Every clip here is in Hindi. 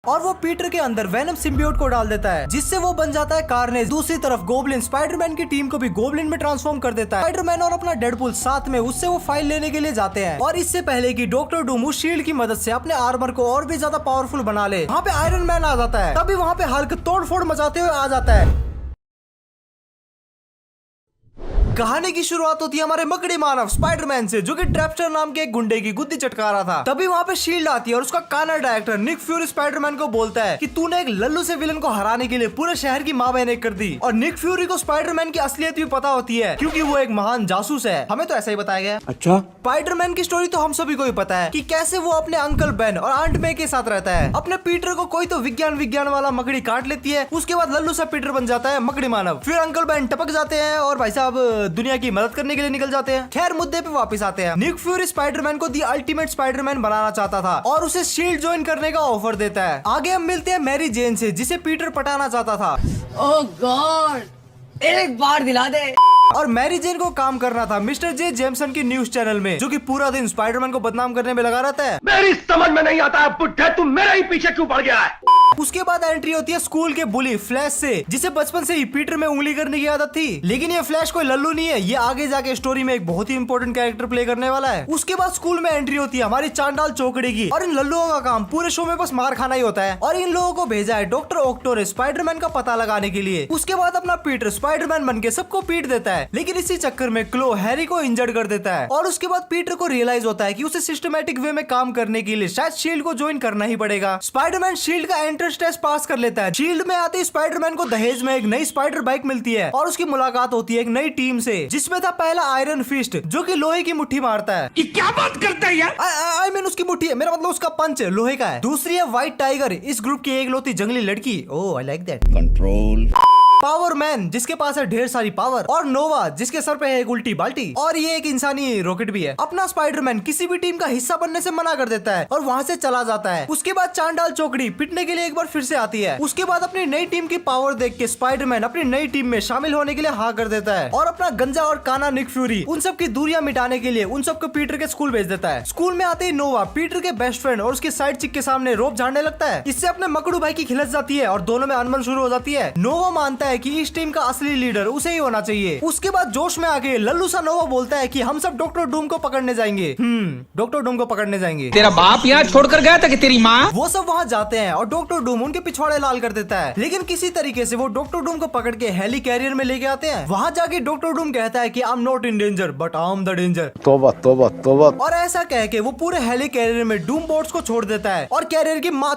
और वो पीटर के अंदर वेनम सिम्बियोट को डाल देता है, जिससे वो बन जाता है कार्नेज। दूसरी तरफ गोब्लिन स्पाइडरमैन की टीम को भी गोब्लिन में ट्रांसफॉर्म कर देता है। स्पाइडरमैन और अपना डेडपूल साथ में उससे वो फाइल लेने के लिए जाते हैं, और इससे पहले कि डॉक्टर डूम उस शील्ड की मदद से अपने आर्मर को और भी ज्यादा पावरफुल बना ले, वहाँ पे आयरन मैन आ जाता है। तभी वहाँ पे हल्क तोड़फोड़ मचाते हुए आ जाता है। कहानी की शुरुआत होती है हमारे मकड़ी मानव स्पाइडरमैन से, जो कि ट्रैप्स्टर नाम के एक गुंडे की गुद्दी चटका रहा था। तभी वहाँ पे शील्ड आती है और उसका काना डायरेक्टर निक फ्यूरी स्पाइडरमैन को बोलता है कि तूने एक लल्लू से विलन को हराने के लिए पूरे शहर की माँ बहन कर दी। और निक फ्यूरी को स्पाइडरमैन की असलियत भी पता होती है, क्योंकि वो एक महान जासूस है। हमें तो ऐसा ही बताया गया। अच्छा, स्पाइडरमैन की स्टोरी तो हम सभी को ही पता है कि कैसे वो अपने अंकल बेन और आंट मे के साथ रहता है। अपने पीटर को कोई तो विज्ञान वाला मकड़ी काट लेती है, उसके बाद लल्लू सा पीटर बन जाता है मकड़ी मानव। फिर अंकल बेन टपक जाते हैं और भाई साहब दुनिया की मदद करने के लिए निकल जाते हैं। खैर मुद्दे पे वापस आते हैं। निक फ्यूरी स्पाइडरमैन को दी अल्टीमेट स्पाइडरमैन बनाना चाहता था और उसे शील्ड ज्वाइन करने का ऑफर देता है। आगे हम मिलते हैं मैरी जेन से, जिसे पीटर पटाना चाहता था। ओह गॉड, एक बार दिला दे। और मैरी जेन को काम करना था मिस्टर जे जेमसन की न्यूज चैनल में, जो कि पूरा दिन स्पाइडरमैन को बदनाम करने में लगा रहता है। मेरी समझ में नहीं आता है बुड्ढे, तुम मेरे ही पीछे क्यों पड़ गया है? उसके बाद एंट्री होती है स्कूल के बुली फ्लैश से, जिसे बचपन से ही पीटर में उंगली करने की आदत थी। लेकिन ये फ्लैश कोई लल्लू नहीं है, ये आगे जाके स्टोरी में एक बहुत ही इंपॉर्टेंट कैरेक्टर प्ले करने वाला है। उसके बाद स्कूल में एंट्री होती है हमारी चांडाल चौकड़ी की, और इन लल्लुओं का काम पूरे शो में बस मार खाना ही होता है। और इन लोगों को भेजा है डॉक्टर ऑक्टो ने स्पाइडरमैन का पता लगाने के लिए। उसके बाद अपना पीटर स्पाइडरमैन बन के सबको पीट देता है, लेकिन इसी चक्कर में क्लो हैरी को इंजर्ड कर देता है। और उसके बाद पीटर को रियलाइज होता है कि उसे सिस्टमैटिक वे में काम करने के लिए शायद शील्ड को ज्वाइन करना ही पड़ेगा। स्पाइडरमैन शील्ड का एंट्रेंस टेस्ट पास कर लेता है। शील्ड में आते ही स्पाइडरमैन को दहेज में एक नई स्पाइडर बाइक मिलती है, और उसकी मुलाकात होती है एक नई टीम से, जिसमें था पहला आयरन फिस्ट, जो कि लोहे की मुट्ठी मारता है। ये क्या बात करता है यार? आई मीन उसकी मुट्ठी है, मेरा मतलब उसका पंच लोहे का है। दूसरी है व्हाइट टाइगर, इस ग्रुप की एकलौती जंगली लड़की। Oh I like that. Control. Power man, जिसके पास है ढेर सारी पावर। और नोवा, जिसके सर पे है एक उल्टी बाल्टी। और ये एक इंसानी रॉकेट भी है। अपना स्पाइडरमैन किसी भी टीम का हिस्सा बनने से मना कर देता है और वहाँ से चला जाता है। उसके बाद चांडाल चौकड़ी पिटने के लिए एक बार फिर से आती है। उसके बाद अपनी नई टीम की पावर देख के स्पाइडरमैन अपनी नई टीम में शामिल होने के लिए हाँ कर देता है, और अपना गंजा और काना निक फ्यूरी उन सब की दूरियां मिटाने के लिए उन सबको पीटर के स्कूल भेज देता है। स्कूल में आते ही नोवा पीटर के बेस्ट फ्रेंड और उसके साइड चिक के सामने रोप झाड़ने लगता है। इससे अपने मकड़ू भाई की खिलच जाती है और दोनों में अनबन शुरू हो जाती है। नोवा मानता है कि इस टीम का असली लीडर उसे ही होना चाहिए। उसके बाद जोश में आके लल्लू सा नोवा बोलता है कि हम सब डॉक्टर डूम को पकड़ने जाएंगे। डॉक्टर डूम को पकड़ने जाएंगे। तेरा बाप यहाँ छोड़कर गया था कि तेरी माँ? वो सब वहाँ जाते हैं और डॉक्टर डूम उनके पिछवाड़े लाल कर देता है, लेकिन किसी तरीके से वो डॉक्टर डूम को पकड़ के हेली कैरियर में लेके आते हैं। वहाँ जाके डॉक्टर डूम कहता है कि I am not in danger but I am the danger. तोबा तोबा तोबा। और ऐसा कह के वो पूरे हेली कैरियर में डूम बोट्स को छोड़ देता है और कैरियर की माँ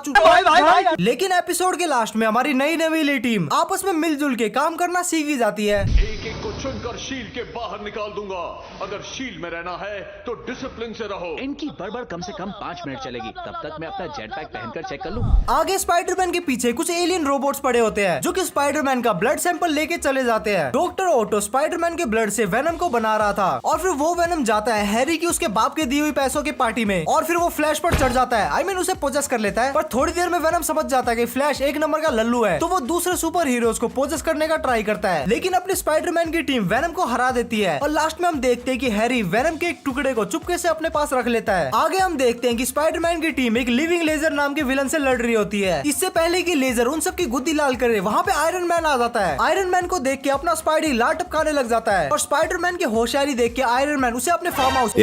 लेकिन एपिसोड के लास्ट में हमारी नई नवीली टीम आपस में मिलजुल के काम करना सीखी जाती है। एक एक को चुनकर शील्ड के बाहर निकाल दूंगा। अगर शील्ड में रहना है तो डिसिप्लिन से रहो। इनकी बड़बड़ कम से कम 5 मिनट चलेगी, तब तक मैं अपना जेट पैक पहनकर चेक कर लूं। आगे स्पाइडरमैन के पीछे कुछ एलियन रोबोट्स पड़े होते हैं, जो कि स्पाइडरमैन का ब्लड सैंपल लेके चले जाते हैं। डॉक्टर ऑटो स्पाइडरमैन के ब्लड से वेनम को बना रहा था, और फिर वो वेनम जाता है हैरी की उसके बाप के दी हुई पैसों की पार्टी में, और फिर वो फ्लैश पर चढ़ जाता है। आई मीन उसे पोजेस कर लेता है। पर थोड़ी देर में वेनम समझ जाता है कि फ्लैश एक नंबर का लल्लू है, तो वो दूसरे सुपर हीरोज को पोजेस करने का ट्राई करता है, लेकिन अपनी स्पाइडरमैन की टीम वेनम को हरा देती है। और लास्ट में हम देखते हैं कि हैरी वेनम के एक टुकड़े को चुपके से अपने पास रख लेता है। आगे हम देखते हैं कि स्पाइडरमैन की टीम एक लिविंग लेजर नाम के विलन से लड़ रही होती है। इससे पहले कि लेजर उन सब की गुद्दी लाल करे, वहाँ पे आयरन मैन आ जाता है। आयरन मैन को देख के अपना स्पाइडी लाल टपकाने लग जाता है, और स्पाइडरमैन की होशियारी देख के आयरन मैन उसे अपने फार्म हाउस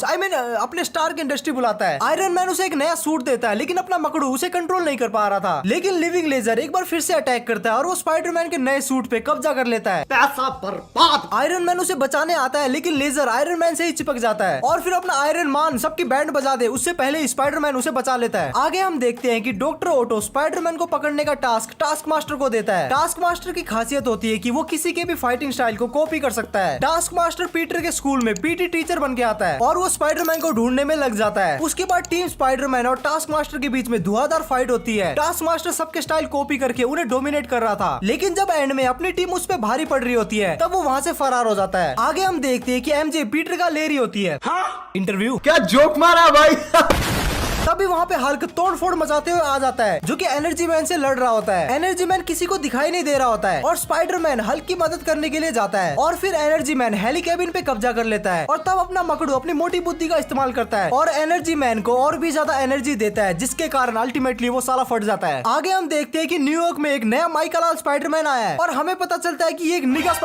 आई मीन अपने स्टार्क इंडस्ट्री बुलाता है। आयरन मैन उसे एक नया सूट देता है, लेकिन अपना मकड़ू उसे कंट्रोल नहीं कर पा रहा था। लेकिन लिविंग लेजर एक बार फिर से अटैक करता है और वो स्पाइडरमैन के नए सूट पे कब्जा कर लेता है। पैसा बर्बाद। आयरन मैन उसे बचाने आता है, लेकिन लेजर आयरन मैन से ही चिपक जाता है, और फिर अपना आयरन मैन सबकी बैंड बजा दे उससे पहले स्पाइडरमैन उसे बचा लेता है। आगे हम देखते हैं कि डॉक्टर ऑटो स्पाइडरमैन को पकड़ने का टास्क मास्टर को देता है। टास्क मास्टर की खासियत होती है कि वो किसी के भी फाइटिंग स्टाइल को कॉपी कर सकता है। टास्क मास्टर पीटर के स्कूल में पीटी टीचर बन के आता है, और वो स्पाइडरमैन को ढूंढने में लग जाता है। उसके बाद टीम स्पाइडरमैन और टास्क मास्टर के बीच में धुआंधार फाइट होती है। टास्क मास्टर सबके स्टाइल कॉपी करके उन्हें डोमिनेट कर रहा था, लेकिन जब एंड में अपनी टीम उस पर भारी पड़ रही होती है, तब वो वहाँ से फरार हो जाता है। आगे हम देखते हैं कि एमजे पीटर का ले रही होती है। हाँ? इंटरव्यू क्या जोक मारा भाई। तभी वहाँ पे हल्क तोड़फोड़ मचाते हुए आ जाता है, जो कि एनर्जी मैन से लड़ रहा होता है। एनर्जी मैन किसी को दिखाई नहीं दे रहा होता है और स्पाइडरमैन हल्क की मदद करने के लिए जाता है और फिर एनर्जी मैन हेली कैबिन पे कब्जा कर लेता है और तब अपना मकड़ू अपनी मोटी बुद्धि का इस्तेमाल करता है और एनर्जी मैन को और भी ज्यादा एनर्जी देता है, जिसके कारण अल्टीमेटली वो साला फट जाता है। आगे हम देखते हैं कि न्यूयॉर्क में एक नया माइकल आल स्पाइडरमैन आया है और हमें पता चलता है कि ये एक निगा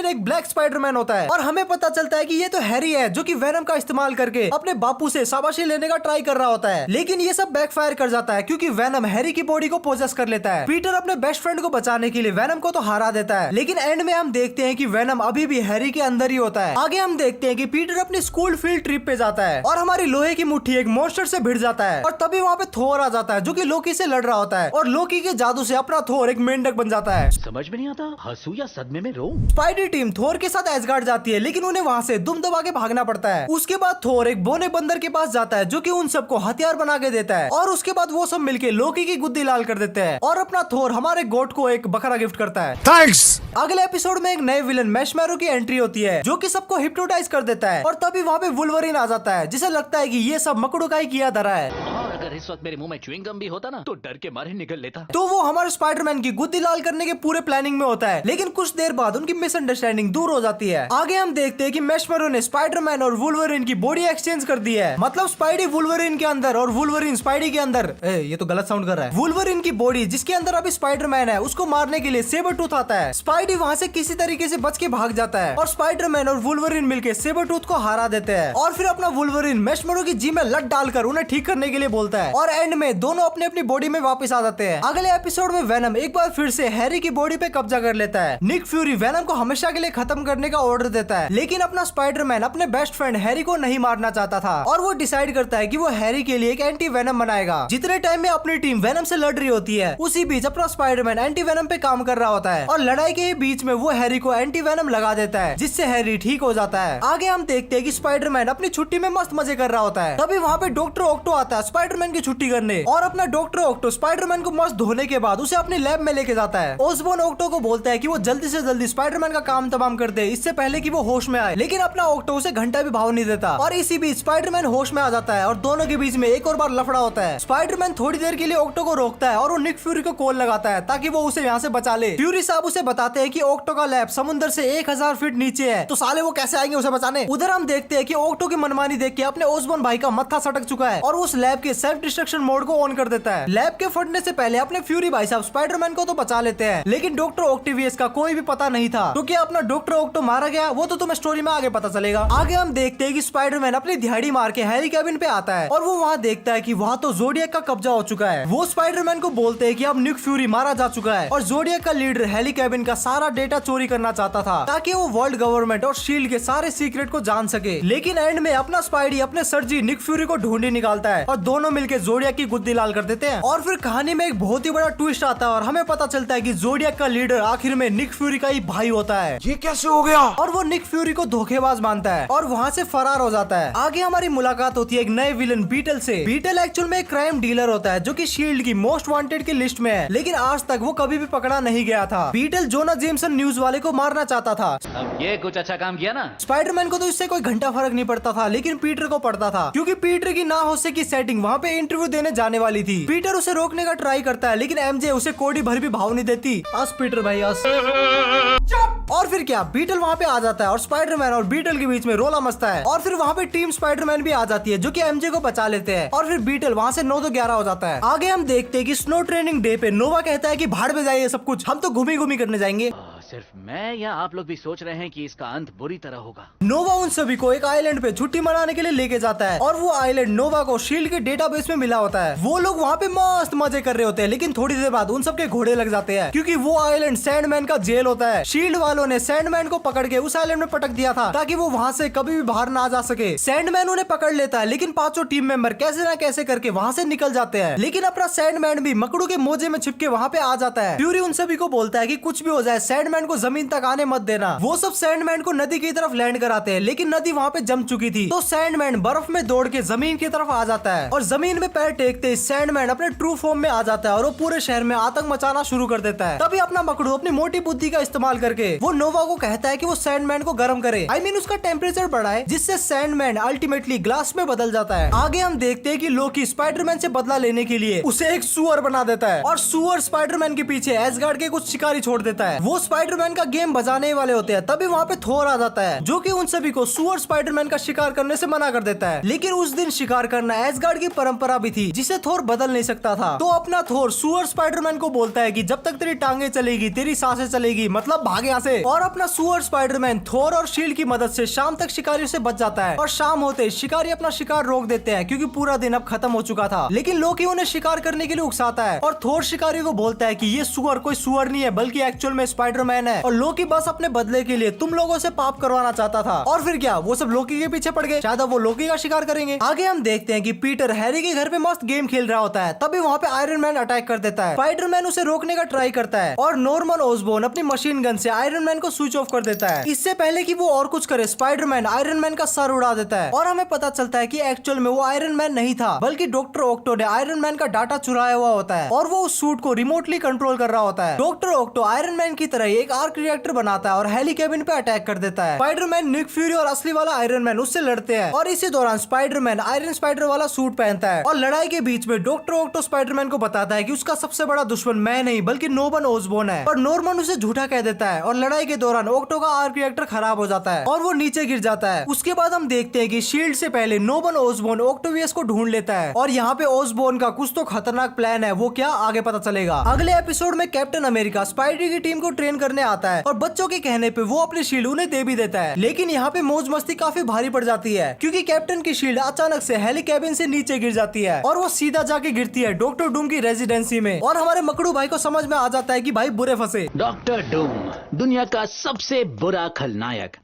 एक ब्लैक स्पाइडरमैन होता है और हमें पता चलता है कि ये तो हैरी है, जो कि वेनम का इस्तेमाल करके अपने बापू से शाबाशी लेने का ट्राई कर रहा होता है। लेकिन ये सब बैकफायर कर जाता है क्योंकि वेनम हैरी की बॉडी को पोजेस कर लेता है। पीटर अपने बेस्ट फ्रेंड को बचाने के लिए वेनम को तो हरा देता है, लेकिन एंड में हम देखते हैं कि वेनम अभी भी हैरी के अंदर ही होता है। आगे हम देखते हैं कि पीटर अपनी स्कूल फील्ड ट्रिप पे जाता है और हमारी लोहे की मुट्ठी एक मॉन्स्टर से भिड़ जाता है और तभी वहाँ पे थोर आ जाता है, जो कि लोकी से लड़ रहा होता है और लोकी के जादू से अपना थोर एक मेंढक बन जाता है। समझ में नहीं आता, हंसू या सदमे में रो। स्पाइडर टीम थोर के साथ एसगार्ड जाती है, लेकिन उन्हें वहाँ से दुम दबा के भागना पड़ता है। उसके बाद थोर एक बोने बंदर के पास जाता है, जो कि उन सबको हथियार बना के देता है और उसके बाद वो सब मिलके लोकी की गुद्दी लाल कर देते हैं और अपना थोर हमारे गोट को एक बकरा गिफ्ट करता है। थैंक्स। अगले एपिसोड में एक नए विलन मैशमैरो की एंट्री होती है, जो कि सबको हिप्नोटाइज कर देता है और तभी वहाँ पे वुल्वरिन आ जाता है, जिसे लगता है कि ये सब मकड़ू का ही किया धरा है। और अगर इस वक्त मेरे मुंह में च्युइंग गम भी होता ना तो डर के मारे निकल लेता। तो वो हमारे स्पाइडरमैन की गुद्दी लाल करने के पूरे प्लानिंग में होता है, लेकिन कुछ देर बाद उनकी मिसअंडरस्टैंडिंग दूर हो जाती है। आगे हम देखते हैं कि मैशमैरो ने स्पाइडरमैन और वुल्वरिन की बॉडी एक्सचेंज कर दी है, मतलब स्पाइडी वुल्वरिन के अंदर और वुल्वरिन स्पाइडी के अंदर। ये तो गलत साउंड कर रहा है। वुल्वरिन की बॉडी जिसके अंदर अभी स्पाइडरमैन है, उसको मारने के लिए सेबरटूथ आता है। स्पाइडी वहाँ से किसी तरीके से बच के भाग जाता है और स्पाइडरमैन और वुल्वरिन मिलके सेबरटूथ को हरा देते हैं और फिर अपना वुल्वरिन मैशमैरो की जी में लट डालकर उन्हें ठीक करने के लिए बोलता है और एंड में दोनों अपनी अपनी बॉडी में वापस आ जाते हैं। अगले एपिसोड में वेनम एक बार फिर से हैरी की बॉडी पे कब्जा कर लेता है। निक फ्यूरी वेनम को हमेशा के लिए खत्म करने का ऑर्डर देता है, लेकिन अपना स्पाइडरमैन अपने बेस्ट फ्रेंड हैरी को नहीं मारना चाहता था और वो डिसाइड करता है कि वो हैरी के लिए एक एंटी वेनम बनाएगा। जितने टाइम में अपनी टीम वेनम से लड़ रही होती है, उसी बीच अपना स्पाइडरमैन एंटी वेनम पे काम कर रहा होता है और लड़ाई के बीच में वो हैरी को एंटी वेनम लगा देता है, जिससे हैरी ठीक हो जाता है। आगे हम देखते हैं कि स्पाइडरमैन अपनी छुट्टी में मस्त मजे कर रहा होता है। तभी वहाँ पे डॉक्टर ऑक्टो आता है स्पाइडरमैन की छुट्टी करने और अपना डॉक्टर ऑक्टो स्पाइडरमैन को मस्त धोने के बाद उसे अपनी लैब में लेके जाता है। ओसबोर्न ऑक्टो को बोलता है कि वो जल्दी से जल्दी स्पाइडरमैन का काम तमाम कर दे, इससे पहले कि वो होश में आए, लेकिन अपना ऑक्टो उसे घंटा भी भाव नहीं देता और इसी बीच स्पाइडरमैन होश में आ जाता है और दोनों के बीच में एक और बार लफड़ा होता है। स्पाइडरमैन थोड़ी देर के लिए ऑक्टो को रोकता है और वो निक फ्यूरी को कॉल लगाता है ताकि वो उसे यहाँ से बचा ले। फ्यूरी साहब उसे बताते हैं कि ऑक्टो का लैब समुद्र से 1000 फीट नीचे है, तो साले वो कैसे आएंगे उसे बचाने। उधर हम देखते हैं कि ऑक्टो की मनमानी देख के अपने ओसबोर्न भाई का मत्था सटक चुका है और उस लैब के सेल्फ डिस्ट्रक्शन मोड को ऑन कर देता है। लैब के फटने से पहले अपने फ्यूरी भाई साहब स्पाइडरमैन को तो बचा लेते हैं, लेकिन डॉक्टर ऑक्टेवियस का कोई भी पता नहीं था। तो क्या अपना डॉक्टर ऑक्टो मारा गया, वो तो तुम्हें स्टोरी में आगे पता चलेगा। आगे हम देखते हैं कि स्पाइडरमैन अपनी दिहाड़ी मार के हैरी कैबिन पे आता है और वो वहाँ देखता है कि वहाँ तो ज़ोडिएक का कब्जा हो चुका है। वो स्पाइडरमैन को बोलते हैं कि अब निक फ्यूरी मारा जा चुका है और ज़ोडिएक का लीडर हेली कैबिन का सारा डेटा चोरी करना चाहता था ताकि वो वर्ल्ड गवर्नमेंट और शील्ड के सारे सीक्रेट को जान सके। लेकिन एंड में अपना स्पाइडी अपने सर्जी निक फ्यूरी को ढूंढी निकालता है और दोनों मिलकर ज़ोडिएक की गुद्दी लाल कर देते हैं और फिर कहानी में एक बहुत ही बड़ा ट्विस्ट आता है और हमें पता चलता है कि ज़ोडिएक का लीडर आखिर में निक फ्यूरी का ही भाई होता है। ये कैसे हो गया? और वो निक फ्यूरी को धोखेबाज मानता है और वहाँ से फरार हो जाता है। आगे हमारी मुलाकात होती है एक नए विलन बीटल से। बीटल एक्चुअल में एक क्राइम डीलर होता है जो कि शील्ड की मोस्ट वांटेड की लिस्ट में है, लेकिन आज तक वो कभी भी पकड़ा नहीं गया था। बीटल जोना जेमसन न्यूज वाले को मारना चाहता था। अब ये कुछ अच्छा काम किया ना। स्पाइडरमैन को तो इससे कोई घंटा फर्क नहीं पड़ता था, लेकिन पीटर को पड़ता था क्योंकि पीटर की ना होने की सेटिंग वहाँ पे इंटरव्यू देने जाने वाली थी। पीटर उसे रोकने का ट्राई करता है, लेकिन एमजे उसे कोड़ी भर भी भाव नहीं देती। अस पीटर भाई अस। और फिर क्या, बीटल वहाँ पे आ जाता है और स्पाइडरमैन और बीटल के बीच में रोला मचता है और फिर वहाँ पे टीम स्पाइडरमैन भी आ जाती है जो कि एमजे को बचा लेते हैं और फिर बीटल वहाँ से 9-11 हो जाता है। आगे हम देखते हैं कि स्नो ट्रेनिंग डे पे नोवा कहता है कि भाड़ में जाइए सब कुछ, हम तो घूमी घूमी करने जाएंगे। सिर्फ मैं या आप लोग भी सोच रहे हैं कि इसका अंत बुरी तरह होगा। नोवा उन सभी को एक आइलैंड पे छुट्टी मनाने के लिए लेके जाता है और वो आइलैंड नोवा को शील्ड के डेटाबेस में मिला होता है। वो लोग वहाँ पे मस्त मजे कर रहे होते हैं, लेकिन थोड़ी देर बाद उन सबके घोड़े लग जाते हैं क्योंकि वो आइलैंड सैंडमैन का जेल होता है। शील्ड वालों ने सैंडमैन को पकड़ के उस आइलैंड में पटक दिया था ताकि वो वहाँ से कभी भी बाहर ना जा सके। सैंडमैन उन्हें पकड़ लेता है, लेकिन पांचों टीम मेंबर कैसे ना कैसे करके वहाँ से निकल जाते हैं, लेकिन अपना सैंडमैन भी मकड़ू के मोजे में छिपके वहाँ पे आ जाता है। फ्यूरी उन सभी को बोलता है कि कुछ भी हो जाए सैंडमैन स्पाइडरमैन को जमीन तक आने मत देना। वो सब सैंडमैन को नदी की तरफ लैंड कराते हैं, लेकिन नदी वहाँ पे जम चुकी थी। तो सैंडमैन बर्फ में दौड़ के जमीन की तरफ आ जाता है और जमीन में पैर टेकते ही सैंडमैन अपने ट्रू फॉर्म में आ जाता है और वो पूरे शहर में आतंक मचाना शुरू कर देता है। तभी अपना मकड़ू अपनी मोटी बुद्धि का इस्तेमाल करके वो नोवा को कहता है कि वो सैंडमैन को गर्म करे, उसका टेम्परेचर बढ़ाए, जिससे सैंडमैन अल्टीमेटली ग्लास में बदल जाता है। आगे हम देखते हैं कि लोकी स्पाइडरमैन से बदला लेने के लिए उसे एक सुअर बना देता है और सुअर स्पाइडरमैन के पीछे एसगार्ड के कुछ शिकारी छोड़ देता है। वो स्पाइडरमैन का गेम बजाने वाले होते हैं। तभी वहाँ पे थोर आ जाता है जो कि उन सभी को सुअर स्पाइडरमैन का शिकार करने से मना कर देता है। लेकिन उस दिन शिकार करना एसगार्ड की परंपरा भी थी जिसे थोर बदल नहीं सकता था। तो अपना थोर सुअर स्पाइडरमैन को बोलता है कि जब तक तेरी टांगे चलेगी तेरी सांसें चलेगी, मतलब भाग यहाँ से। और अपना सुअर स्पाइडरमैन थोर और शील्ड की मदद से शाम तक शिकारियों से बच जाता है और शाम होते शिकारी अपना शिकार रोक देते हैं क्योंकि पूरा दिन अब खत्म हो चुका था। लेकिन लोकी उन्हें शिकार करने के लिए उकसाता है और थोर शिकारियों को बोलता है कि ये सुअर कोई सुअर नहीं है बल्कि एक्चुअल में स्पाइडरमैन है और लोकी बस अपने बदले के लिए तुम लोगों से पाप करवाना चाहता था। और फिर क्या, वो सब लोकी के पीछे पड़ गए, शायद वो लोकी का शिकार करेंगे। आगे हम देखते हैं कि पीटर हैरी के घर पे मस्त गेम खेल रहा होता है। तभी वहाँ पे आयरन मैन अटैक कर देता है। स्पाइडरमैन उसे रोकने का ट्राई करता है और नॉर्मन ओसबोर्न अपनी मशीन गन से आयरन मैन को स्विच ऑफ कर देता है। इससे पहले कि वो और कुछ करे स्पाइडरमैन आयरन मैन का सर उड़ा देता है और हमें पता चलता है कि एक्चुअल में वो आयरन मैन नहीं था बल्कि डॉक्टर ऑक्टो ने आयरन मैन का डाटा चुराया हुआ होता है और वो उस सूट को रिमोटली कंट्रोल कर रहा होता है। डॉक्टर ऑक्टो आयरन मैन की तरह एक आर्क रिएक्टर बनाता है और हेली केबिन पे अटैक कर देता है। स्पाइडरमैन, निक फ्यूरी और असली वाला आयरन मैन उससे लड़ते हैं और इसी दौरान स्पाइडरमैन आयरन स्पाइडर वाला सूट पहनता है और लड़ाई के बीच में डॉक्टर ऑक्टो स्पाइडरमैन को बताता है कि उसका सबसे बड़ा दुश्मन मैं नहीं बल्कि नॉर्मन ओसबोर्न है। और नॉर्मन उसे झूठा कह देता है और लड़ाई के दौरान ऑक्टो का आर्क रिएक्टर खराब हो जाता है और वो नीचे गिर जाता है। उसके बाद हम देखते हैं कि शील्ड से पहले नॉर्मन ओसबोर्न ऑक्टोवियस को ढूंढ लेता है और यहाँ पे ओसबोर्न का कुछ तो खतरनाक प्लान है, वो क्या आगे पता चलेगा। अगले एपिसोड में कैप्टन अमेरिका स्पाइडरी की टीम को ट्रेन करने आता है और बच्चों के कहने पे वो अपनी शील्ड उन्हें दे भी देता है। लेकिन यहाँ पे मौज मस्ती काफी भारी पड़ जाती है क्योंकि कैप्टन की शील्ड अचानक से हेली कैबिन से नीचे गिर जाती है और वो सीधा जाके गिरती है डॉक्टर डूम की रेजिडेंसी में और हमारे मकड़ू भाई को समझ में आ जाता है कि भाई बुरे फंसे। डॉक्टर डूम दुनिया का सबसे बुरा खलनायक।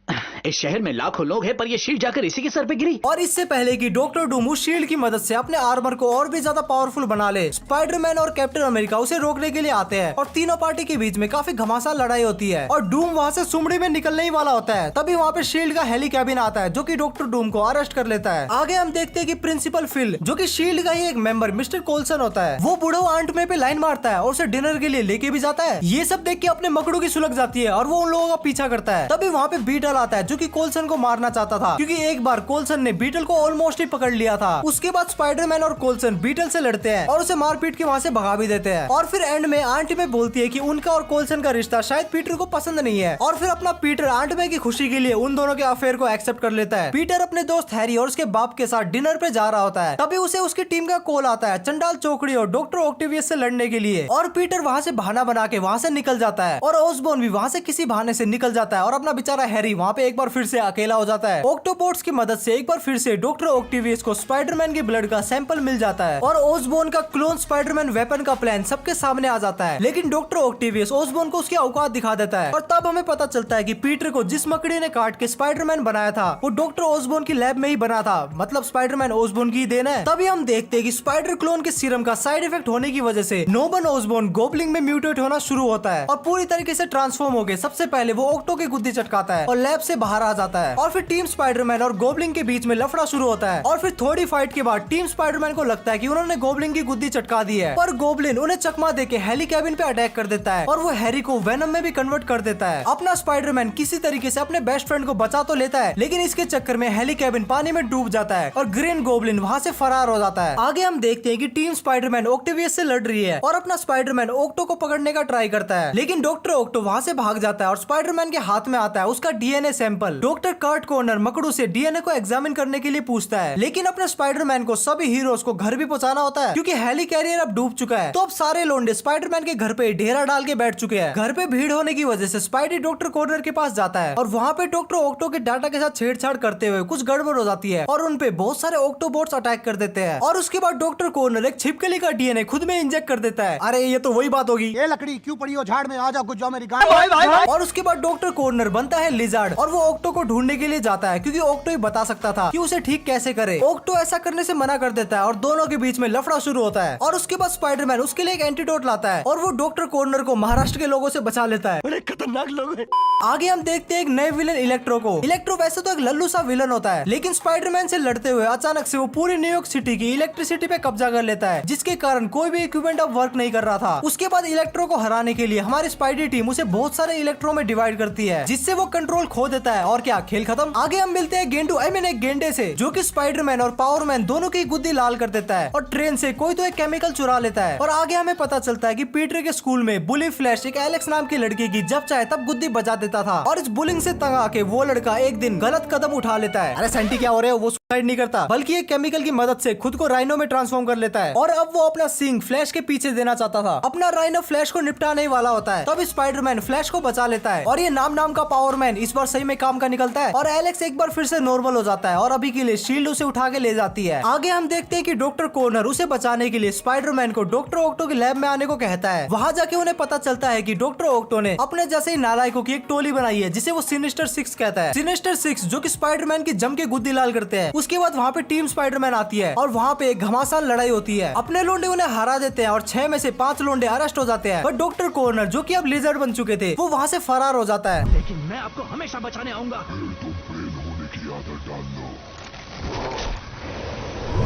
इस शहर में लाखों लोग हैं पर ये शील्ड जाकर इसी के सर पे गिरी। और इससे पहले कि डॉक्टर डूम उस शील्ड की मदद से अपने आर्मर को और भी ज्यादा पावरफुल बना ले, स्पाइडरमैन और कैप्टन अमेरिका उसे रोकने के लिए आते हैं और तीनों पार्टी के बीच में काफी घमासान लड़ाई होती है और डूम वहाँ से सुमड़ी में निकलने ही वाला होता है। तभी वहाँ पे शील्ड का हेली कैबिन आता है जो कि डॉक्टर डूम को अरेस्ट कर लेता है। आगे हम देखते हैं कि प्रिंसिपल फिल जो कि शील्ड का ही एक मेंबर मिस्टर कोल्सन होता है, वो बूढ़ो आंट में पे लाइन मारता है और उसे डिनर के लिए लेके भी जाता है। ये सब देख के अपने मकड़ू की सुलग जाती है और वो उन लोगों का पीछा करता है। तभी वहाँ पे बीटल आता है जो कि कोल्सन को मारना चाहता था क्योंकि एक बार कोल्सन ने बीटल को ऑलमोस्ट ही पकड़ लिया था। उसके बाद स्पाइडरमैन और कोल्सन बीटल से लड़ते हैं और उसे मारपीट के वहाँ से भगा भी देते हैं और फिर एंड में आंटी में बोलती है कि उनका और कोल्सन का रिश्ता शायद पीटर को पसंद नहीं है और फिर अपना पीटर आंट में की खुशी के लिए उन दोनों के अफेयर को एक्सेप्ट कर लेता है। पीटर अपने दोस्त हैरी और उसके बाप के साथ डिनर पे जा रहा होता है। तभी उसे उसकी टीम का कॉल आता है चंडाल चौकड़ी और डॉक्टर ऑक्टेवियस से लड़ने के लिए और पीटर वहाँ से बहाना बना के वहाँ से निकल जाता है और ओसबोर्न भी वहाँ से किसी बहाने से निकल जाता है और अपना बेचारा हैरी वहाँ पे एक बार फिर से अकेला हो जाता है। ऑक्टोपोड्स की मदद से एक बार फिर से डॉक्टर ऑक्टेवियस को स्पाइडरमैन के ब्लड का सैंपल मिल जाता है और ओसबोर्न का क्लोन स्पाइडरमैन वेपन का प्लान सबके सामने आ जाता है। लेकिन डॉक्टर ऑक्टेवियस ओसबोर्न को उसकी औकात दिखा देता है और तब हमें पता चलता है कि पीटर को जिस मकड़ी ने काट के स्पाइडरमैन बनाया था वो डॉक्टर ओसबोर्न की लैब में ही बना था, मतलब स्पाइडरमैन ओसबोर्न की देन है। तभी हम देखते हैं कि स्पाइडर क्लोन के सीरम का साइड इफेक्ट होने की वजह से नॉर्मन ओसबोर्न गोबलिन में म्यूटेट होना शुरू होता है और पूरी तरीके से ट्रांसफॉर्म हो गए। सबसे पहले वो ऑक्टो की गुद्दी चटकाता है और लैब से बाहर आ जाता है और फिर टीम स्पाइडरमैन और गोबलिन के बीच में लफड़ा शुरू होता है और फिर थोड़ी फाइट के बाद टीम स्पाइडरमैन को लगता है कि उन्होंने गोबलिन की गुद्दी चटका दी है, पर गोबलिन उन्हें चकमा देके हेली कैबिन पे अटैक कर देता है और वो हैरी को वेनम में भी कन्वर्ट कर देता है। अपना स्पाइडरमैन किसी तरीके से अपने बेस्ट फ्रेंड को बचा तो लेता है लेकिन इसके चक्कर में हेली कैबिन पानी में डूब जाता है और ग्रीन गोबलिन वहाँ से फरार हो जाता है। आगे हम देखते हैं कि टीम स्पाइडरमैन ऑक्टेवियस से लड़ रही है और अपना स्पाइडरमैन ऑक्टो को पकड़ने का ट्राई करता है लेकिन डॉक्टर ऑक्टो वहाँ से भाग जाता है और स्पाइडरमैन के हाथ में आता है उसका DNA sample. Doctor Curt Connor मकड़ू से डीएनए को एग्जामिन करने के लिए पूछता है लेकिन अपने स्पाइडरमैन को सभी हीरोज को घर भी पहुंचाना होता है क्योंकि हेली कैरियर अब डूब चुका है। तो अब सारे लोंडे स्पाइडरमैन के घर पे ढेरा डाल के बैठ चुके हैं। घर पे भीड़ होने की वजह से स्पाइडी डॉक्टर कॉर्नर के पास जाता है और वहाँ पे डॉक्टर ऑक्टो के डाटा के साथ छेड़छाड़ करते हुए कुछ गड़बड़ हो जाती है और उन पे बहुत सारे ऑक्टोबॉट्स अटैक कर देते हैं और उसके बाद डॉक्टर कॉर्नर एक छिपकली का डीएनए खुद में इंजेक्ट कर देता है। अरे ये तो वही बात होगी, ये लकड़ी क्यों पड़ी हो झाड़ में, आ जाओ कुछ जाओ मेरी गाड़ी। और उसके बाद डॉक्टर कॉर्नर बनता है लिजार्ड और वो ओक्टो को ढूंढने के लिए जाता है क्योंकि ओक्टो ही बता सकता था कि उसे ठीक कैसे करे। ओक्टो ऐसा करने से मना कर देता है और दोनों के बीच में लफड़ा शुरू होता है और उसके बाद स्पाइडरमैन उसके लिए एक एंटीडोट लाता है और वो डॉक्टर कॉर्नर को महाराष्ट्र के लोगों से बचा लेता है। बड़े खतरनाक लोग हैं। आगे हम देखते हैं एक नए विलन इलेक्ट्रो को। इलेक्ट्रो वैसे तो एक लल्लू सा विलन होता है, लेकिन स्पाइडरमैन से लड़ते हुए अचानक से वो पूरी न्यूयॉर्क सिटी की इलेक्ट्रिसिटी पे कब्जा कर लेता है, जिसके कारण कोई भी इक्विपमेंट अब वर्क नहीं कर रहा था। उसके बाद इलेक्ट्रो को हराने के लिए हमारी स्पाइडी टीम उसे बहुत सारे इलेक्ट्रो में डिवाइड करती है, जिससे वो कंट्रोल खो देता है और क्या खेल खत्म। आगे हम मिलते हैं गेंडू एक गेंडे से, जो कि स्पाइडरमैन और पावरमैन दोनों की गुद्दी लाल कर देता है और ट्रेन से कोई तो एक केमिकल चुरा लेता है। और आगे हमें पता चलता है कि पीटर के स्कूल में बुली फ्लैश एक एलेक्स नाम की लड़की की जब चाहे तब गुद्दी बजा देता था और इस बुलिंग से तंग आके वो लड़का एक दिन गलत कदम उठा लेता है। अरे सेंटी क्या हो रहे हो, वो सुसाइड नहीं करता बल्कि एक केमिकल की मदद से खुद को राइनो में ट्रांसफॉर्म कर लेता है और अब वो अपना सिंग फ्लैश के पीछे देना चाहता था। अपना राइनो फ्लैश को निपटाने ही वाला होता है, तब स्पाइडरमैन फ्लैश को बचा लेता है और ये नाम का पावरमैन इस बार सही में काम का निकलता है और एलेक्स एक बार फिर से नॉर्मल हो जाता है और अभी के लिए शील्ड उसे उठा के ले जाती है। आगे हम देखते हैं कि डॉक्टर कॉर्नर उसे बचाने के लिए स्पाइडरमैन को डॉक्टर ऑक्टो के लैब में आने को कहता है। वहाँ जाके उन्हें पता चलता है कि डॉक्टर ऑक्टो ने अपने जैसे ही नालायकों की एक टोली बनाई है जिसे वो सिनिस्टर 6 कहता है। सिनिस्टर 6 जो कि स्पाइडरमैन की जम के गुद्दी लाल करते हैं। उसके बाद वहाँ पे टीम स्पाइडरमैन आती है और वहाँ पे एक घमासान लड़ाई होती है। अपने लोंडे उन्हें हरा देते हैं और 6 में से 5 लोंडे अरेस्ट हो जाते हैं, पर डॉक्टर कॉर्नर जो कि अब लिजर्ड बन चुके थे वो वहाँ से फरार हो जाता है। लेकिन मैं आपको हमेशा बचाने आऊंगा।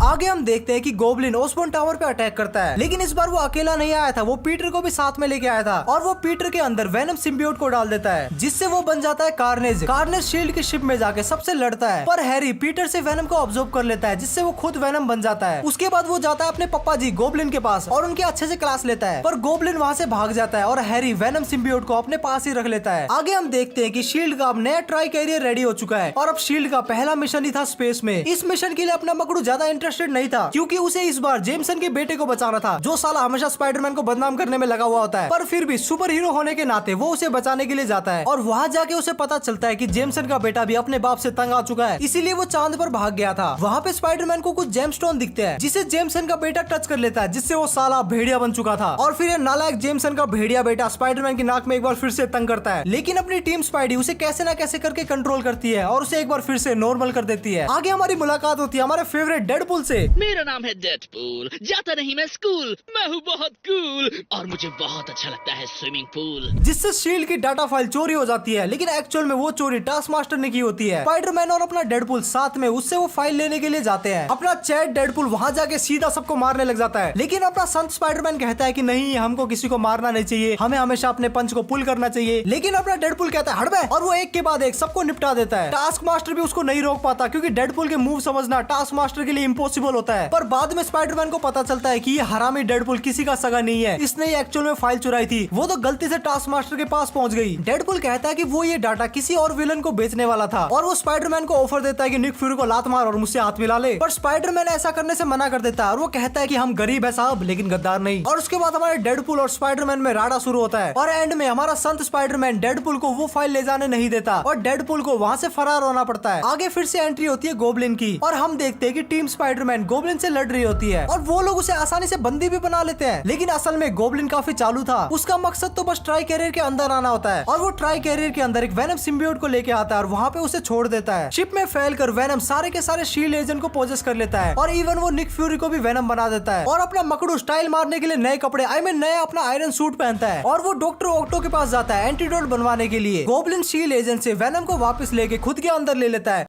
आगे हम देखते हैं कि गोब्लिन ओसबोर्न टावर पे अटैक करता है, लेकिन इस बार वो अकेला नहीं आया था, वो पीटर को भी साथ में लेके आया था और वो पीटर के अंदर वेनम सिम्बियोट को डाल देता है, जिससे वो बन जाता है कार्नेज। कार्नेज शील्ड की शिप में जाके सबसे लड़ता है, पर हैरी पीटर से वेनम को ऑब्जर्व कर लेता है, जिससे वो खुद वेनम बन जाता है। उसके बाद वो जाता है अपने पप्पा जी गोब्लिन के पास और उनके अच्छे से क्लास लेता है, पर गोब्लिन वहाँ से भाग जाता है और हैरी वेनम सिम्बियोट को अपने पास ही रख लेता है। आगे हम देखते हैं कि शील्ड का अब नया ट्राई कैरियर रेडी हो चुका है और अब शील्ड का पहला मिशन ही था स्पेस में। इस मिशन के लिए अपना मकड़ू ज्यादा इंटरेस्टेड नहीं था, क्योंकि उसे इस बार जेमसन के बेटे को बचाना था, जो साला हमेशा स्पाइडरमैन को बदनाम करने में लगा हुआ होता है, पर फिर भी सुपर हीरो होने के नाते वो उसे बचाने के लिए जाता है और वहाँ जाके उसे पता चलता है कि जेमसन का बेटा भी अपने बाप से तंग आ चुका है, इसीलिए वो चांद पर भाग गया था। वहाँ पे स्पाइडरमैन को कुछ जेमस्टोन दिखते हैं, जिसे जेमसन का बेटा टच कर लेता है, जिससे वो साला भेड़िया बन चुका था और फिर ये नालायक जेमसन का भेड़िया बेटा स्पाइडरमैन की नाक में एक बार फिर से तंग करता है, लेकिन अपनी टीम स्पाइडी उसे कैसे ना कैसे करके कंट्रोल करती है और उसे एक बार फिर से नॉर्मल कर देती है। आगे हमारी मुलाकात होती है हमारे फेवरेट डेडपूल से। मेरा नाम है डेडपूल, जाता नहीं मैं स्कूल, मैं हूँ बहुत कूल और मुझे बहुत अच्छा लगता है स्विमिंग पूल। जिससे शील्ड की डाटा फाइल चोरी हो जाती है, लेकिन एक्चुअल में वो चोरी टास्क मास्टर ने की होती है। स्पाइडरमैन और अपना डेडपूल साथ में उससे वो फाइल लेने के लिए जाते हैं। अपना चैट डेडपूल वहाँ जाके सीधा सबको मारने लग जाता है, लेकिन अपना संत स्पाइडरमैन कहता है कि नहीं, हमको किसी को मारना नहीं चाहिए, हमें हमेशा अपने पंच को पुल करना चाहिए। लेकिन अपना डेडपूल कहता है हट बे, और वो एक के बाद एक सबको निपटा देता है। टास्क मास्टर भी उसको नहीं रोक पाता, क्योंकि डेडपूल के मूव समझना टास्क मास्टर के लिए इम्पॉसिबल होता है। पर बाद में स्पाइडरमैन को पता चलता है कि ये हरामी डेडपूल किसी का सगा नहीं है, इसने ही एक्चुअल में फाइल चुराई थी, वो तो गलती से टास्क मास्टर के पास पहुंच गई। डेडपूल कहता है कि वो ये डाटा किसी और विलन को बेचने वाला था और वो स्पाइडरमैन को ऑफर देता है कि निक फ्यूरी को लात मार और मुझसे हाथ मिला ले, पर स्पाइडरमैन ऐसा करने से मना कर देता है और वो कहता है कि हम गरीब है साहब, लेकिन गद्दार नहीं। और उसके बाद हमारे डेडपूल और स्पाइडरमैन में राडा शुरू होता है और एंड में हमारा संत स्पाइडरमैन डेडपूल को वो फाइल ले जाने नहीं देता और डेडपूल को वहाँ से फरार होना पड़ता है। आगे फिर से एंट्री होती है गोब्लिन की और हम देखते हैं कि टीम स्पाइडरमैन गोब्लिन से लड़ रही होती है और वो लोग उसे आसानी से बंदी भी बना लेते हैं, लेकिन असल में गोब्लिन काफी चालू था। उसका मकसद तो बस ट्राई कैरियर के अंदर आना होता है और वो ट्राई कैरियर के अंदर एक वेनम सिम्बियोट को लेके आता है और वहाँ पे उसे छोड़ देता है। शिप में फैल कर वेनम सारे के सारे शील्ड एजेंट को पोजेस कर लेता है और इवन वो निक फ्यूरी को भी वेनम बना देता है और अपना मकड़ू स्टाइल मारने के लिए नए कपड़े नया अपना आयरन सूट पहनता है और वो डॉक्टर ऑक्टो के पास जाता है एंटीडोट बनवाने के लिए। गोब्लिन शील्ड एजेंट से वेनम को वापस लेके खुद के अंदर ले लेता है।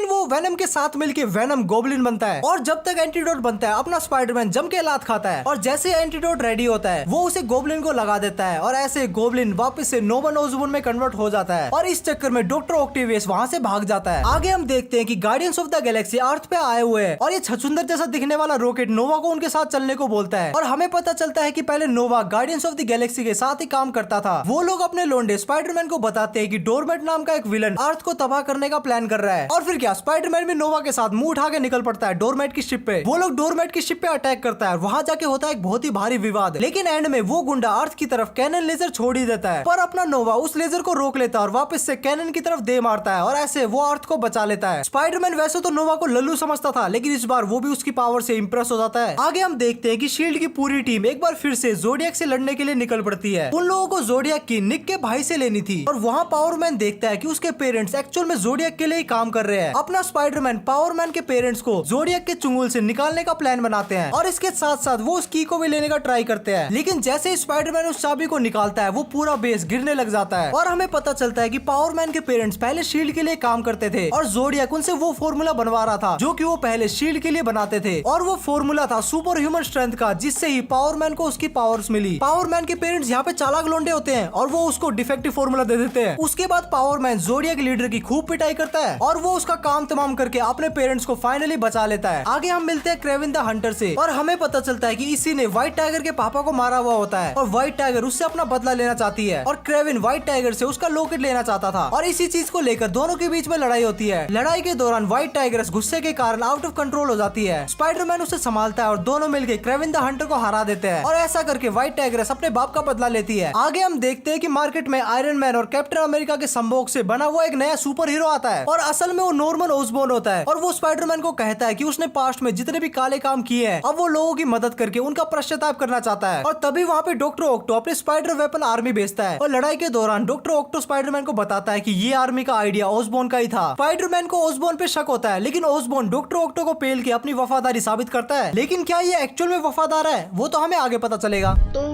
वो वेनम के साथ मिलके वेनम गोब्लिन बनता है और जब तक एंटीडोट बनता है अपना स्पाइडरमैन जम के लात खाता है और जैसे एंटीडोट रेडी होता है वो उसे गोब्लिन को लगा देता है और ऐसे गोब्लिन वापस से नोवन ओसबोर्न में कन्वर्ट हो जाता है और इस चक्कर में डॉक्टर ऑक्टेवियस वहाँ से भाग जाता है। आगे हम देखते हैं कि गार्डियंस ऑफ द गैलेक्सी अर्थ पे आए हुए हैं और ये छछुंदर जैसा दिखने वाला रॉकेट नोवा को उनके साथ चलने को बोलता है और हमें पता चलता है कि पहले नोवा गार्डियंस ऑफ द गैलेक्सी के साथ ही काम करता था। वो लोग अपने लोंडे स्पाइडरमैन को बताते हैं कि डोरमेट नाम का एक विलन अर्थ को तबाह करने का प्लान कर रहा है और फिर क्या, स्पाइडरमैन भी नोवा के साथ मुंह उठा के निकल पड़ता है डोरमेट की शिप पे। वो लोग डोरमेट की शिप पे अटैक करता है, वहाँ जाके होता है एक बहुत ही भारी विवाद। लेकिन एंड में वो गुंडा अर्थ की तरफ कैनन लेजर छोड़ ही देता है, पर अपना नोवा उस लेजर को रोक लेता है और वापस से कैनन की तरफ दे मारता है और ऐसे वो अर्थ को बचा लेता है। स्पाइडरमैन वैसे तो नोवा को लल्लू समझता था, लेकिन इस बार वो भी उसकी पावर से इंप्रेस हो जाता है। आगे हम देखते हैं कि शील्ड की पूरी टीम एक बार फिर से जोडियक से लड़ने के लिए निकल पड़ती है। उन लोगों को जोडियक की निक के भाई से लेनी थी और वहाँ पावरमैन देखता है कि उसके पेरेंट्स एक्चुअल में जोडियक के लिए ही काम कर रहे हैं। अपना स्पाइडरमैन पावरमैन के पेरेंट्स को जोडियक के चुंगल से निकालने का प्लान बनाते हैं और इसके साथ साथ वो उस की को भी लेने का ट्राई करते हैं। लेकिन जैसे ही स्पाइडरमैन उस चाबी को निकालता है वो पूरा बेस गिरने लग जाता है और हमें पता चलता है कि पावरमैन के पेरेंट्स पहले शील्ड के लिए काम करते थे और जोडियक उनसे वो फॉर्मूला बनवा रहा था जो कि वो पहले शील्ड के लिए बनाते थे और वो फॉर्मूला था सुपर ह्यूमन स्ट्रेंथ का, जिससे ही पावरमैन को उसकी पावर्स मिली। पावरमैन के पेरेंट्स यहाँ पे चालाक लोंडे होते हैं और वो उसको डिफेक्टिव फॉर्मूला दे देते हैं। उसके बाद पावरमैन जोडियक लीडर की खूब पिटाई करता है और वो उसका काम तमाम करके अपने पेरेंट्स को फाइनली बचा लेता है। आगे हम मिलते हैं क्रेविन द हंटर से और हमें पता चलता है कि इसी ने व्हाइट टाइगर के पापा को मारा हुआ होता है और व्हाइट टाइगर उससे अपना बदला लेना चाहती है और क्रेविन व्हाइट टाइगर से उसका लॉकेट लेना चाहता था और इसी चीज को लेकर दोनों के बीच में लड़ाई होती है। लड़ाई के दौरान व्हाइट टाइगर गुस्से के कारण आउट ऑफ कंट्रोल हो जाती है। स्पाइडरमैन उसे संभालता है और दोनों मिलकर क्रेविन द हंटर को हरा देते हैं और ऐसा करके व्हाइट टाइग्रेस अपने बाप का बदला लेती है। आगे हम देखते हैं कि मार्केट में आयरन मैन और कैप्टन अमेरिका के संभोग से बना हुआ एक नया सुपर हीरो आता है और असल में वो नॉर्मन ओसबोर्न होता है और वो स्पाइडरमैन को कहता है कि उसने पास्ट में जितने भी काले काम किए हैं अब वो लोगों की मदद करके उनका पश्चाताप करना चाहता है। और तभी वहाँ पे डॉक्टर ऑक्टो अपने स्पाइडर वेपन आर्मी भेजता है और लड़ाई के दौरान डॉक्टर ऑक्टो स्पाइडरमैन को बताता है कि ये आर्मी का आइडिया ओसबोर्न का ही था। स्पाइडरमैन को ओसबोर्न पे शक होता है, लेकिन ओसबोर्न डॉक्टर ऑक्टो को पेल के अपनी वफादारी साबित करता है। लेकिन क्या ये एक्चुअल में वफादार है वो तो हमें आगे पता चलेगा। तो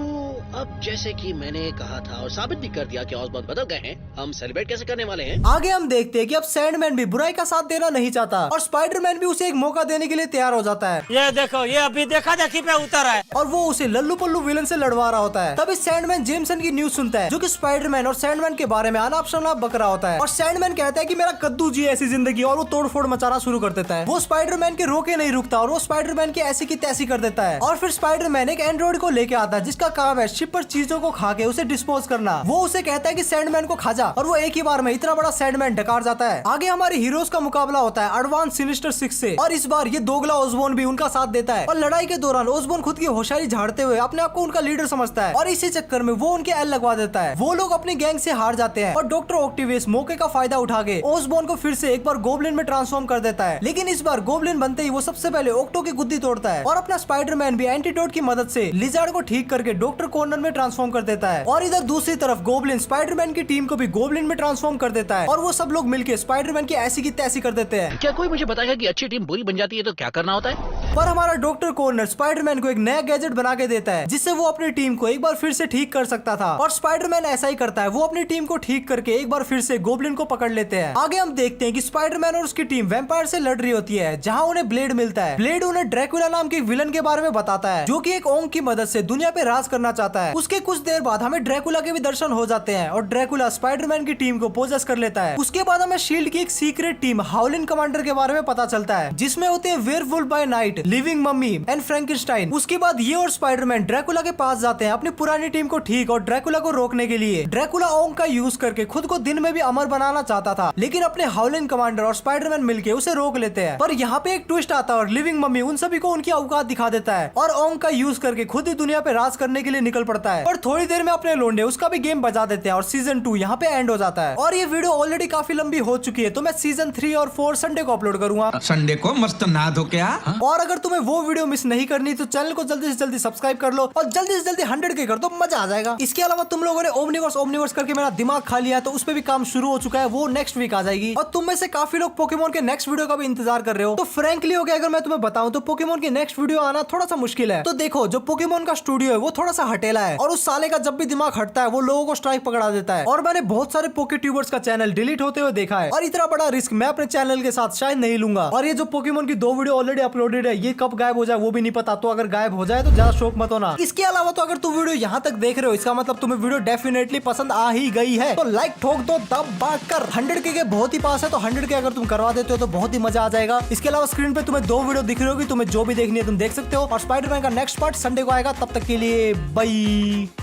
अब जैसे कि मैंने कहा था और साबित भी कर दिया कि ऑसबॉर्न बदल गए हैं, हम सेलिब्रेट कैसे करने वाले हैं? आगे हम देखते हैं कि अब सैंडमैन भी बुराई का साथ देना नहीं चाहता और स्पाइडरमैन भी उसे एक मौका देने के लिए तैयार हो जाता है। ये देखो, ये अभी देखा देखी पे उतर है और वो उसे लल्लू पल्लू विलन से लड़वा रहा होता है। तभी सैंडमैन जेमसन की न्यूज सुनता है जो कि स्पाइडरमैन और सैंडमैन के बारे में अनाप शनाप बक रहा होता है और सैंडमैन कहता है कि मेरा कद्दू जी ऐसी जिंदगी और वो तोड़फोड़ मचाना शुरू कर देता है। वो स्पाइडरमैन के रोके नहीं रुकता और वो स्पाइडरमैन की ऐसी की तैसी कर देता है और फिर स्पाइडरमैन एक एंड्रॉइड को लेके आता है जिसका काम है शिप पर चीजों को खा के उसे डिस्पोज करना। वो उसे कहता है कि सैंडमैन को खा जा और वो एक ही बार में इतना बड़ा सैंडमैन डकार जाता है। आगे हमारे हीरोज का मुकाबला होता है एडवांस सिनिस्टर 6 से और इस बार ये दोगला ओसबोर्न भी उनका साथ देता है और लड़ाई के दौरान ओसबोर्न खुद की होशियारी झाड़ते हुए अपने आप को उनका लीडर समझता है और इसी चक्कर में वो उनके एल लगवा देता है। वो लोग अपनी गैंग से हार जाते हैं और डॉक्टर ऑक्टिवियस मौके का फायदा उठा के ओसबोर्न को फिर से एक बार गोब्लिन में ट्रांसफॉर्म कर देता है। लेकिन इस बार गोब्लिन बनते ही वो सबसे पहले ऑक्टो की गुद्दी तोड़ता है और अपना स्पाइडरमैन भी एंटीडोट की मदद से लिजार्ड को ठीक करके डॉक्टर कॉर्नर में ट्रांसफॉर्म कर देता है और इधर दूसरी तरफ गोब्लिन स्पाइडरमैन की टीम को भी गोब्लिन में ट्रांसफॉर्म कर देता है और वो सब लोग मिलके स्पाइडरमैन की ऐसी की तैसी कर देते हैं। क्या कोई मुझे बताएगा कि अच्छी टीम बुरी बन जाती है तो क्या करना होता है? पर हमारा डॉक्टर कॉर्नर स्पाइडरमैन को एक नया गैजेट बना के देता है जिससे वो अपनी टीम को एक बार फिर से ठीक कर सकता था और स्पाइडरमैन ऐसा ही करता है। वो अपनी टीम को ठीक करके एक बार फिर से गोब्लिन को पकड़ लेते हैं। आगे हम देखते हैं कि स्पाइडरमैन और उसकी टीम वैम्पायर से लड़ रही होती है जहाँ उन्हें ब्लेड मिलता है। ब्लेड उन्हें ड्रैकुला नाम के विलन के बारे में बताता है जो कि एक ओंग की मदद से दुनिया पे राज करना चाहता है। उसके कुछ देर बाद हमें ड्रैकुला के भी दर्शन हो जाते हैं और ड्रैकुला स्पाइडरमैन की टीम को पोजेस कर लेता है। उसके बाद हमें शील्ड की एक सीक्रेट टीम हाउलिन कमांडर के बारे में पता चलता है जिसमें होते हैं werewolf by night, living mummy and Frankenstein. उसके बाद ये और स्पाइडरमैन ड्रैकुला के पास जाते हैं अपनी पुरानी टीम को ठीक और ड्रैकुला को रोकने के लिए। ड्रैकुला ओंग का यूज करके खुद को दिन में भी अमर बनाना चाहता था लेकिन अपने हाउलिन कमांडर और स्पाइडरमैन मिलके उसे रोक लेते हैं। पर यहाँ पे एक ट्विस्ट आता है और लिविंग मम्मी उन सभी को उनकी औकात दिखा देता है और ओंग का यूज करके खुद ही दुनिया पे राज करने के लिए निकल पड़ता है और थोड़ी देर में अपने लोंडे उसका भी गेम बजा देते हैं और सीजन 2 यहाँ पे एंड हो जाता है। और ये वीडियो ऑलरेडी काफी लंबी हो चुकी है तो मैं सीजन 3 और 4 संडे को अपलोड करूंगा। संडे को मस्त नहा धो के आ। और अगर तुम्हें वो वीडियो मिस नहीं करनी तो चैनल को जल्दी से जल्दी सब्सक्राइब कर लो और जल्दी से जल्दी 100 के कर दो, मजा आ जाएगा। इसके अलावा तुम लोगों ने ओमनिवर्स करके मेरा दिमाग खा लिया तो उस पर भी काम शुरू हो चुका है, वो नेक्स्ट वीक आ जाएगी। और तुम में से काफी लोग पोकेमोन के नेक्स्ट वीडियो का भी इंतजार कर रहे हो तो फ्रेंकली हो गया अगर मैं तुम्हें बताऊं तो पोकेमोन की नेक्स्ट वीडियो आना थोड़ा सा मुश्किल है। तो देखो जो पोकेमोन का स्टूडियो है वो थोड़ा सा हटेला है और उस साले का जब भी दिमाग हटता है वो लोगों को स्ट्राइक पकड़ा देता है और मैंने बहुत सारे पोके ट्यूबर्स का चैनल डिलीट होते हुए देखा है और इतना बड़ा रिस्क मैं अपने चैनल के साथ शायद नहीं लूंगा। और ये जो पोकेमोन की 2 वीडियो ऑलरेडी अपलोडेड है ये कब गायब हो जाए वो भी नहीं पता, तो अगर गायब हो जाए तो ज्यादा शौक मत होना। इसके अलावा तो अगर तुम वीडियो यहाँ तक देख रहे हो इसका मतलब तुम्हें वीडियो डेफिनेटली पसंद आ ही गई है तो लाइक ठोक दो दबा कर। 100 के बहुत ही पास है तो 100 के अगर तुम करवा देते हो तो बहुत ही मजा आ जाएगा। इसके अलावा स्क्रीन पे तुम्हें 2 वीडियो दिख रही होगी, तुम्हें जो भी देखनी है तुम देख सकते हो और स्पाइडरमैन का नेक्स्ट पार्ट संडे को आएगा। तब तक के लिए बाय।